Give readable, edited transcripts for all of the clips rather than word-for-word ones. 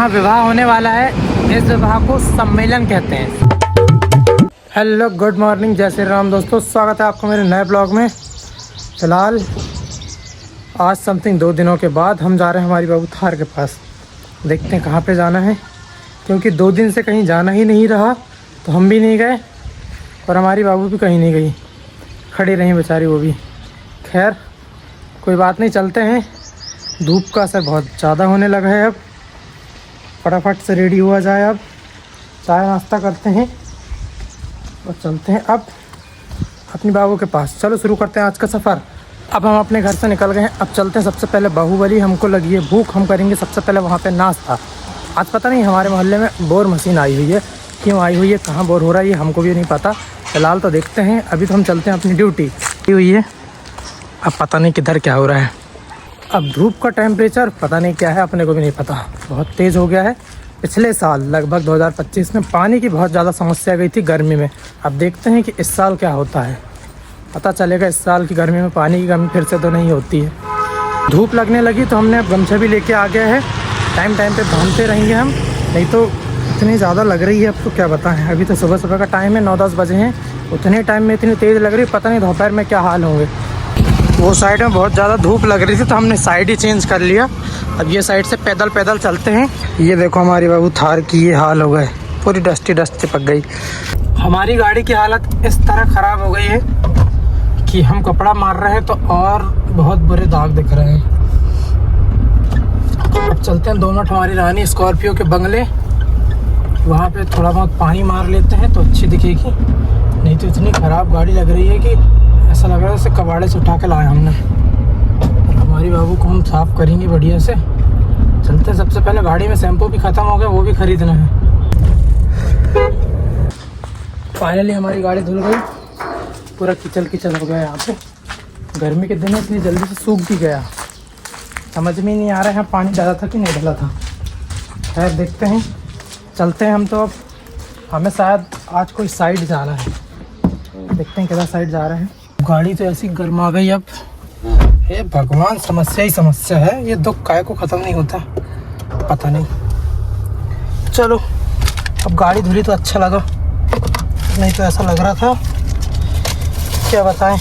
यहाँ विवाह होने वाला है। इस विवाह को सम्मेलन कहते हैं। हेलो गुड मॉर्निंग, जय श्री राम दोस्तों, स्वागत है आपको मेरे नए ब्लॉग में। फ़िलहाल आज समथिंग 2 दिनों के बाद हम जा रहे हैं हमारी बाबू थार के पास। देखते हैं कहाँ पे जाना है, क्योंकि 2 दिन से कहीं जाना ही नहीं रहा, तो हम भी नहीं गए और हमारी बाबू भी कहीं नहीं गई, खड़ी रही बेचारी वो भी। खैर कोई बात नहीं, चलते हैं। धूप का असर बहुत ज़्यादा होने लगा है। अब फटाफट से रेडी हुआ जाए, अब चाय नाश्ता करते हैं और चलते हैं अब अपनी बाबू के पास। चलो शुरू करते हैं आज का सफ़र। अब हम अपने घर से निकल गए हैं, अब चलते हैं। सबसे पहले बाहुबली, हमको लगी है भूख, हम करेंगे सबसे पहले वहाँ पे नाश्ता। आज पता नहीं हमारे मोहल्ले में बोर मशीन आई हुई है, क्यों आई हुई है, कहाँ बोर हो रहा है ये हमको भी नहीं पता। फ़िलहाल तो देखते हैं। अभी तो हम चलते हैं अपनी ड्यूटी हुई है, अब पता नहीं किधर क्या हो रहा है। अब धूप का टेम्परेचर पता नहीं क्या है, अपने को भी नहीं पता, बहुत तेज़ हो गया है। पिछले साल लगभग 2025 में पानी की बहुत ज़्यादा समस्या गई थी गर्मी में। अब देखते हैं कि इस साल क्या होता है, पता चलेगा। इस साल की गर्मी में पानी की कमी फिर से तो नहीं होती है। धूप लगने लगी तो हमने अब गमछा भी लेके आ गया है। टाइम पे बांधते रहेंगे हम, नहीं तो इतनी ज़्यादा लग रही है। अब तो क्या बताएं, अभी तो सुबह का टाइम है, 9-10 बजे हैं। उतने टाइम में इतनी तेज़ लग रही है, पता नहीं दोपहर में क्या हाल होंगे। वो साइड में बहुत ज़्यादा धूप लग रही थी तो हमने साइड ही चेंज कर लिया। अब ये साइड से पैदल चलते हैं। ये देखो हमारी बाबू थार की ये हाल हो गए, पूरी डस्ट चिपक गई। हमारी गाड़ी की हालत इस तरह ख़राब हो गई है कि हम कपड़ा मार रहे हैं तो और बहुत बुरे दाग दिख रहे हैं। अब चलते हैं 2 मिनट हमारी रानी स्कॉर्पियो के बंगले, वहाँ पे थोड़ा बहुत पानी मार लेते हैं तो अच्छी दिखेगी। नहीं तो इतनी ख़राब गाड़ी लग रही है कि ऐसा लग रहा है जैसे कबाड़े से उठा के लाए हमने। हमारी बाबू को हम साफ़ करेंगे बढ़िया से। चलते हैं, सबसे पहले गाड़ी में शैम्पू भी ख़त्म हो गया, वो भी ख़रीदना है। फाइनली हमारी गाड़ी धुल गई, पूरा किचल हो गया यहाँ पे। गर्मी के दिन है इसलिए जल्दी से सूख भी गया। समझ में नहीं आ रहा है यहाँ पानी डाला था कि नहीं डाला था। खैर देखते हैं, चलते हैं हम। तो अब हमें शायद आज कोई साइड जाना है, देखते हैं किधर साइड जा रहे हैं। गाड़ी तो ऐसी गर्म आ गई। अब हे भगवान, समस्या ही समस्या है, ये दुख काय को ख़त्म नहीं होता, पता नहीं। चलो अब गाड़ी धुली तो अच्छा लगा, नहीं तो ऐसा लग रहा था क्या बताएं।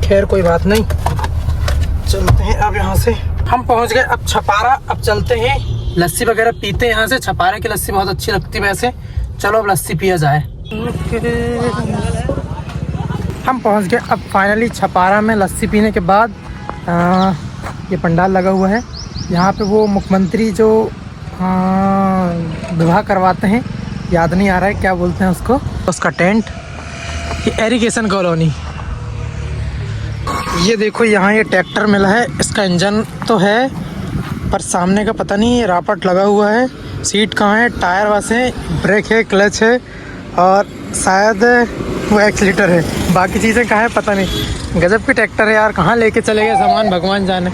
खैर कोई बात नहीं, चलते हैं। अब यहाँ से हम पहुँच गए अब छपारा। अब चलते हैं, लस्सी वगैरह पीते हैं यहाँ से। छपारा की लस्सी बहुत अच्छी लगती है वैसे। चलो अब लस्सी पिया जाए। हम पहुंच गए अब फाइनली छपारा में। लस्सी पीने के बाद ये पंडाल लगा हुआ है, यहाँ पे वो मुख्यमंत्री जो विवाह करवाते हैं, याद नहीं आ रहा है क्या बोलते हैं उसको, उसका टेंट। ये एरीगेशन कॉलोनी। ये देखो यहाँ ये ट्रैक्टर मिला है, इसका इंजन तो है पर सामने का पता नहीं, ये रापट लगा हुआ है। सीट कहाँ है, टायर वैसे, ब्रेक है, क्लच है और शायद वो एक्सीलेटर है। बाकी चीज़ें कहाँ है पता नहीं। गजब की ट्रैक्टर है यार, कहाँ लेके चले गए सामान भगवान जाने।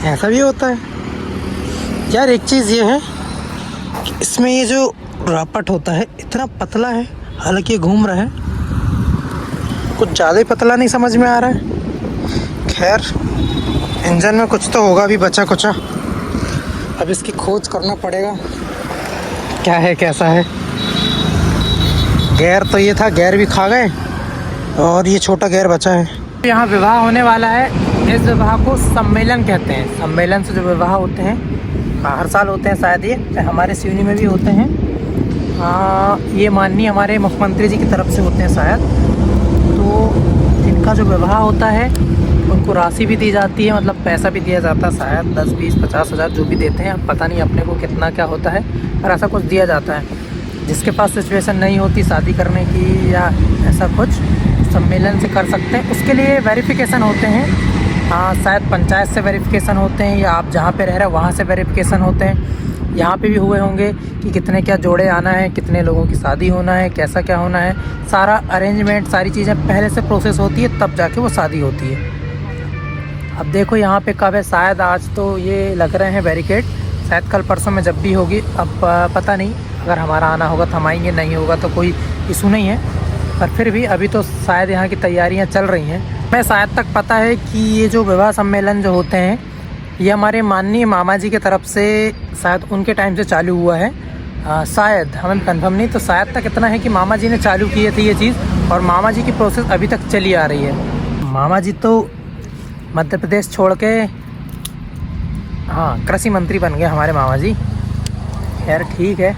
ऐसा भी होता है यार। एक चीज़ ये है कि इसमें ये जो रापट होता है इतना पतला है, हालांकि ये घूम रहा है, कुछ ज़्यादा ही पतला नहीं समझ में आ रहा है। खैर इंजन में कुछ तो होगा भी बचा कुचा, अब इसकी खोज करना पड़ेगा क्या है कैसा है। गैर तो ये था, गैर भी खा गए और ये छोटा गैर बचा है। यहाँ विवाह होने वाला है। इस विवाह को सम्मेलन कहते हैं। सम्मेलन से जो विवाह होते हैं हर साल होते हैं शायद, ये हमारे सिवनी में भी होते हैं। ये माननीय हमारे मुख्यमंत्री जी की तरफ से होते हैं शायद। तो इनका जो विवाह होता है उनको राशि भी दी जाती है, मतलब पैसा भी दिया जाता है शायद 10, 20, 50 हज़ार जो भी देते हैं। अब पता नहीं अपने को कितना क्या होता है, पर ऐसा कुछ दिया जाता है। जिसके पास सिचुएशन नहीं होती शादी करने की या ऐसा कुछ, सम्मेलन से कर सकते हैं। उसके लिए वेरिफिकेशन होते हैं, शायद पंचायत से वेरिफिकेशन होते हैं या आप जहाँ पे रह रहे हैं वहाँ से वेरिफिकेशन होते हैं। यहाँ पे भी हुए होंगे कि कितने क्या जोड़े आना है, कितने लोगों की शादी होना है, कैसा क्या होना है। सारा अरेंजमेंट, सारी चीज़ें पहले से प्रोसेस होती है, तब जाके वो शादी होती है। अब देखो यहाँ पे कब है, शायद आज तो ये लग रहे हैं बैरिकेड, शायद कल परसों में जब भी होगी। अब पता नहीं, अगर हमारा आना होगा तो हम आएंगे, नहीं होगा तो कोई इशू नहीं है। पर फिर भी अभी तो शायद यहाँ की तैयारियाँ चल रही हैं। मैं शायद तक पता है कि ये जो विवाह सम्मेलन जो होते हैं ये हमारे माननीय मामा जी की तरफ से शायद उनके टाइम से चालू हुआ है। शायद, हमें कंफर्म नहीं, तो शायद तक इतना है कि मामा जी ने चालू किए थे ये चीज़, और मामा जी की प्रोसेस अभी तक चली आ रही है। मामा जी तो मध्य प्रदेश छोड़ के कृषि मंत्री बन गए हमारे मामा जी। खैर ठीक है,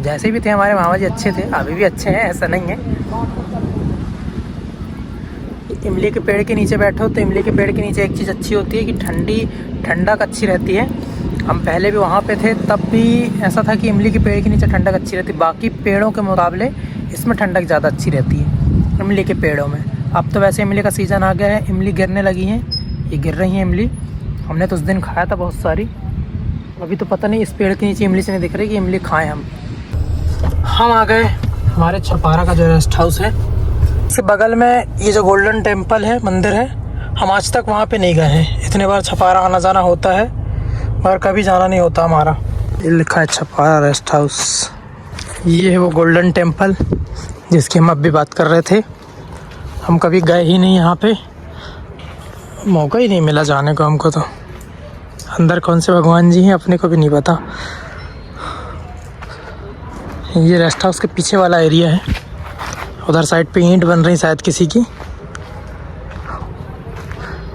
जैसे भी थे हमारे मामा जी अच्छे थे, अभी भी अच्छे हैं, ऐसा नहीं है। इमली के पेड़ के नीचे बैठो तो इमली के पेड़ के नीचे एक चीज़ अच्छी होती है कि ठंडक अच्छी रहती है। हम पहले भी वहाँ पे थे, तब भी ऐसा था कि इमली के पेड़ के नीचे ठंडक अच्छी रहती है। बाकी पेड़ों के मुकाबले इसमें ठंडक ज़्यादा अच्छी रहती है इमली के पेड़ों में। अब तो वैसे इमली का सीज़न आ गया है, इमली गिरने लगी हैं, ये गिर रही हैं इमली। हमने तो उस दिन खाया था बहुत सारी, अभी तो पता नहीं इस पेड़ के नीचे इमली से नहीं दिख रही कि इमली खाएँ हम आ गए हमारे छपारा का जो रेस्ट हाउस है। इसके बगल में ये जो गोल्डन टेम्पल है, मंदिर है, हम आज तक वहाँ पे नहीं गए हैं। इतने बार छपारा आना जाना होता है मगर कभी जाना नहीं होता हमारा। ये लिखा है छपारा रेस्ट हाउस। ये है वो गोल्डन टेम्पल जिसकी हम अब भी बात कर रहे थे। हम कभी गए ही नहीं यहाँ पे, मौका ही नहीं मिला जाने को हमको। तो अंदर कौन से भगवान जी हैं अपने को भी नहीं पता। ये रेस्ट हाउस के पीछे वाला एरिया है, उधर साइड पे ईंट बन रही शायद किसी की,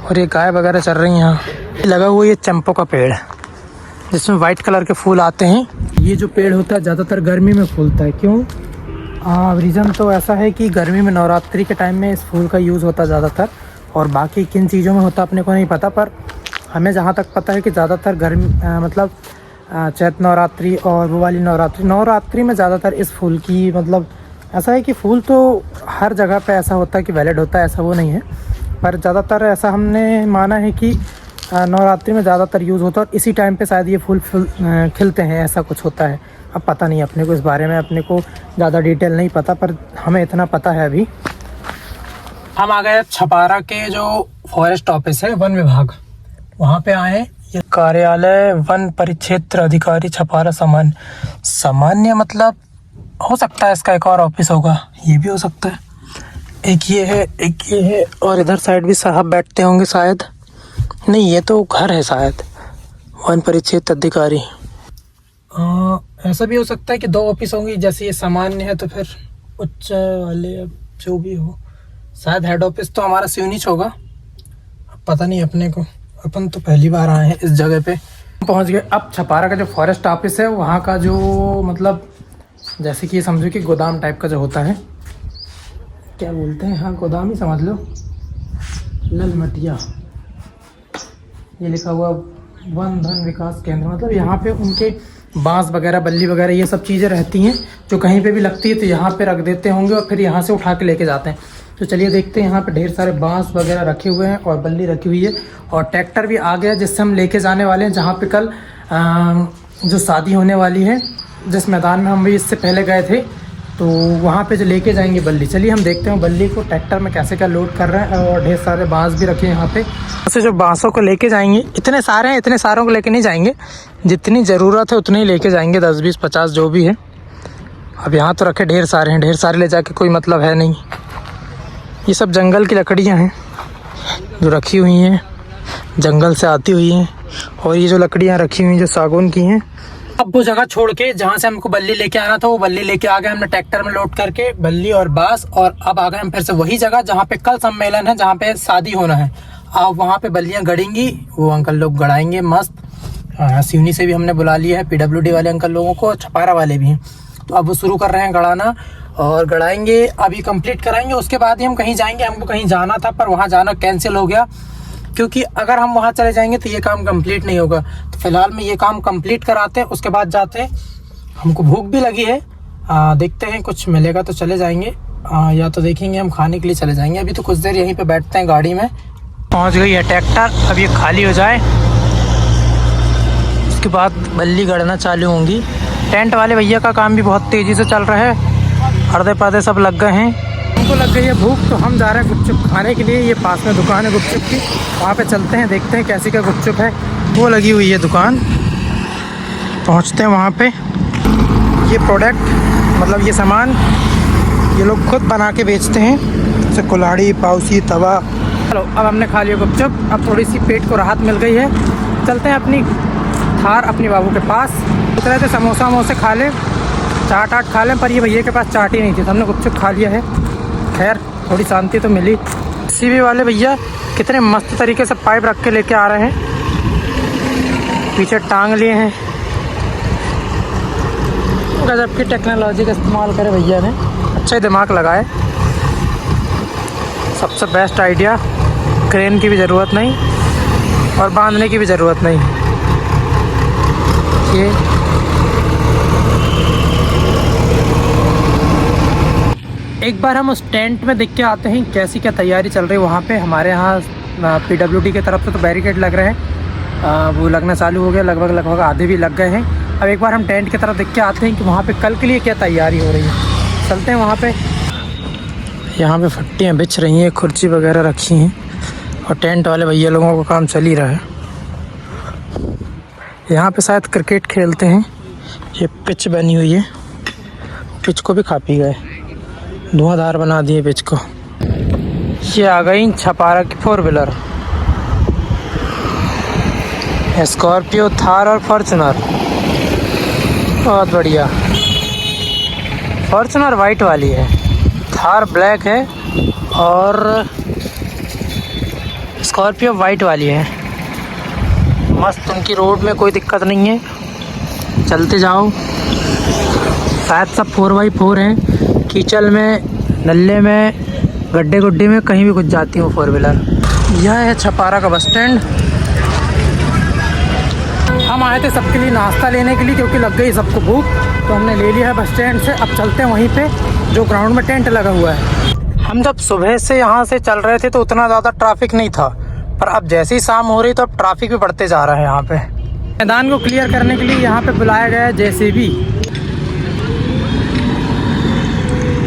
और ये गाय वगैरह चल रही हैं यहाँ। लगा हुआ ये चंपो का पेड़ जिसमें वाइट कलर के फूल आते हैं। ये जो पेड़ होता है ज़्यादातर गर्मी में फूलता है। क्यों? रीज़न तो ऐसा है कि गर्मी में नवरात्रि के टाइम में इस फूल का यूज़ होता है ज़्यादातर, और बाकी किन चीज़ों में होता अपने को नहीं पता, पर हमें जहाँ तक पता है कि ज़्यादातर गर्मी मतलब चैत नवरात्रि और वो वाली नवरात्रि में ज़्यादातर इस फूल की, मतलब ऐसा है कि फूल तो हर जगह पे ऐसा होता है कि वैलिड होता है, ऐसा वो नहीं है, पर ज़्यादातर ऐसा हमने माना है कि नवरात्रि में ज़्यादातर यूज़ होता है और इसी टाइम पे शायद ये फूल खिलते हैं, ऐसा कुछ होता है। अब पता नहीं अपने को इस बारे में, अपने को ज़्यादा डिटेल नहीं पता, पर हमें इतना पता है। अभी हम आ गए छपारा के जो फॉरेस्ट ऑफिस है, वन विभाग, वहाँ पे आए। ये कार्यालय वन परिक्षेत्र अधिकारी छपारा सामान्य मतलब हो सकता है इसका एक और ऑफिस होगा, ये भी हो सकता है। एक ये है और इधर साइड भी साहब बैठते होंगे शायद, नहीं ये तो घर है शायद, वन परिक्षेत्र अधिकारी। ऐसा भी हो सकता है कि 2 ऑफिस होंगी, जैसे ये सामान्य है तो फिर उच्च वाले, अब जो भी हो, शायद हेड ऑफिस तो हमारा सिवनीच होगा, अब पता नहीं अपने को, अपन तो पहली बार आए हैं इस जगह पे। पहुंच गए अब छपारा का जो फॉरेस्ट ऑफिस है, वहाँ का जो मतलब जैसे कि समझो कि गोदाम टाइप का जो होता है, क्या बोलते हैं, हाँ गोदाम ही समझ लो, ललमटिया, ये लिखा हुआ वन धन विकास केंद्र, मतलब यहाँ पे उनके बांस वगैरह, बल्ली वगैरह, ये सब चीज़ें रहती हैं जो कहीं पे भी लगती है तो यहाँ पे रख देते होंगे और फिर यहाँ से उठा के लेके जाते हैं। तो चलिए देखते हैं, यहाँ पे ढेर सारे बांस वगैरह रखे हुए हैं और बल्ली रखी हुई है, और ट्रैक्टर भी आ गया जिससे हम लेके जाने वाले हैं जहाँ पे कल जो शादी होने वाली है, जिस मैदान में हम भी इससे पहले गए थे, तो वहाँ पे जो लेके जाएंगे बल्ली। चलिए हम देखते हैं बल्ली को ट्रैक्टर में कैसे क्या लोड कर रहे हैं, और ढेर सारे बांस भी रखे हैं यहाँ पे। ऐसे जो बांसों को लेके जाएंगे, इतने सारे हैं, इतने सारों को लेके नहीं जाएंगे, जितनी ज़रूरत है उतने ही लेके जाएंगे, 10, 20, 50 जो भी है। अब यहाँ तो रखे ढेर सारे हैं, ढेर सारे ले जाके कोई मतलब है नहीं। ये सब जंगल की लकड़ियाँ हैं जो रखी हुई हैं, जंगल से आती हुई हैं, और ये जो लकड़ियाँ रखी हुई हैं जो सागौन की हैं। अब वो जगह छोड़ के जहाँ से हमको बल्ली लेके आना था, वो बल्ली लेके आ गए हमने ट्रैक्टर में लोड करके, बल्ली और बांस, और अब आ गए हम फिर से वही जगह जहाँ पे कल सम्मेलन है, जहाँ पे शादी होना है। अब वहाँ पे बल्लियाँ गड़ेंगी, वो अंकल लोग गड़ाएंगे मस्त। सिवनी से भी हमने बुला लिया है PWD वाले अंकल लोगों को, छपारा वाले भी हैं, तो अब वो शुरू कर रहे हैं गड़ाना, और गड़ाएंगे, अभी कंप्लीट कराएंगे, उसके बाद ही हम कहीं जाएंगे। हमको कहीं जाना था पर वहाँ जाना कैंसिल हो गया, क्योंकि अगर हम वहाँ चले जाएंगे तो ये काम कंप्लीट नहीं होगा। तो फिलहाल में ये काम कंप्लीट कराते हैं, उसके बाद जाते हैं। हमको भूख भी लगी है, देखते हैं कुछ मिलेगा तो चले जाएंगे, या तो देखेंगे हम खाने के लिए चले जाएंगे। अभी तो कुछ देर यहीं पे बैठते हैं गाड़ी में। पहुँच गई है ट्रैक्टर, अब ये खाली हो जाए उसके बाद बल्ली गड़ना चालू होंगी। टेंट वाले भैया का काम भी बहुत तेज़ी से चल रहा है, पर्दे पर्दे सब लग गए हैं। हमको लग गई है भूख, तो हम जा रहे हैं गुपचुप खाने के लिए। ये पास में दुकान है गुपचुप की, वहाँ पे चलते हैं, देखते हैं कैसी क्या गुपचुप है। वो लगी हुई है दुकान, पहुँचते हैं वहाँ पे। ये प्रोडक्ट मतलब ये सामान ये लोग खुद बना के बेचते हैं, जैसे कुल्हाड़ी, पाउसी, तवा, चलो अब हमने खा लिया गुपचुप, अब थोड़ी सी पेट को राहत मिल गई है। चलते हैं अपनी थार अपनी बाबू के पास। सोच रहे थे समोसा वमोसे खा लें, चाट आट खा लें, पर ये भैया के पास चाट ही नहीं थी तो हमने गुपचुप खा लिया है। खैर थोड़ी शांति तो मिली। सीवी वाले भैया कितने मस्त तरीके से पाइप रख के लेके आ रहे हैं, पीछे टांग लिए हैं। गजब की टेक्नोलॉजी का इस्तेमाल करे भैया ने, अच्छा दिमाग लगाए। सबसे बेस्ट आइडिया, क्रेन की भी ज़रूरत नहीं और बांधने की भी ज़रूरत नहीं। ये एक बार हम उस टेंट में देख के आते हैं कैसी क्या तैयारी चल रही है वहाँ पे। हमारे यहाँ PWD की तरफ से तो बैरिकेड लग रहे हैं, वो लगना चालू हो गया, लगभग आधे भी लग गए हैं। अब एक बार हम टेंट की तरफ देख के आते हैं कि वहाँ पे कल के लिए क्या तैयारी हो रही है। चलते हैं वहाँ पे। यहाँ पे फट्टियाँ बिछ रही हैं, कुर्सी वगैरह रखी हैं और टेंट वाले भैया लोगों का काम चल ही रहा है। यहाँ पे शायद क्रिकेट खेलते हैं। ये पिच बनी हुई है, पिच को भी खा पी गए, धुआंधार बना दिए पिच को। ये आ गई छपारा की 4 व्हीलर, स्कॉर्पियो, थार और फॉर्च्यूनर। बहुत बढ़िया। फॉर्च्यूनर वाइट वाली है, थार ब्लैक है और स्कॉर्पियो वाइट वाली है। मस्त, उनकी रोड में कोई दिक्कत नहीं है, चलते जाओ। शायद सब 4x4 हैं। कीचल में, नल्ले में, गड्ढे गुड्ढे में कहीं भी घुस जाती हूँ 4 व्हीलर। यह है छपारा का बस स्टैंड। हम आए थे सबके लिए नाश्ता लेने के लिए क्योंकि लग गई सबको भूख, तो हमने ले लिया है बस स्टैंड से। अब चलते हैं वहीं पे जो ग्राउंड में टेंट लगा हुआ है। हम जब सुबह से यहाँ से चल रहे थे तो उतना ज़्यादा ट्रैफिक नहीं था, पर अब जैसे ही शाम हो रही तो अब ट्रैफिक भी बढ़ते जा रहा है। यहाँ पे मैदान को क्लियर करने के लिए यहाँ पे बुलाया गया है JCB।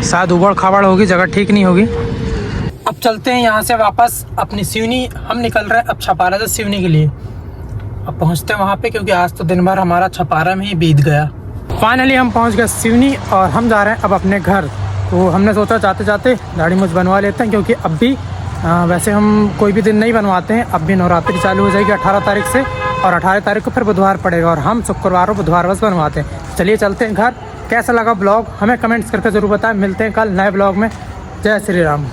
शायद उबड़ खाबड़ होगी, जगह ठीक नहीं होगी। अब चलते हैं यहाँ से वापस अपनी सिवनी। हम निकल रहे हैं अब छपारा से सिवनी के लिए। अब पहुँचते हैं वहाँ पे क्योंकि आज तो दिन भर हमारा छपारा में ही बीत गया। फाइनली हम पहुँच गए सिवनी और हम जा रहे हैं अब अपने घर। तो हमने सोचा जाते जाते दाढ़ी मूंछ बनवा लेते हैं क्योंकि अब भी वैसे हम कोई भी दिन नहीं बनवाते हैं। अब भी नवरात्रि चालू हो जाएगी 18 तारीख से और 18 तारीख को फिर बुधवार पड़ेगा और हम शुक्रवार और बुधवार बस बनवाते हैं। चलिए चलते हैं घर। कैसा लगा ब्लॉग हमें कमेंट्स करके ज़रूर बताएं। मिलते हैं कल नए ब्लॉग में। जय श्री राम।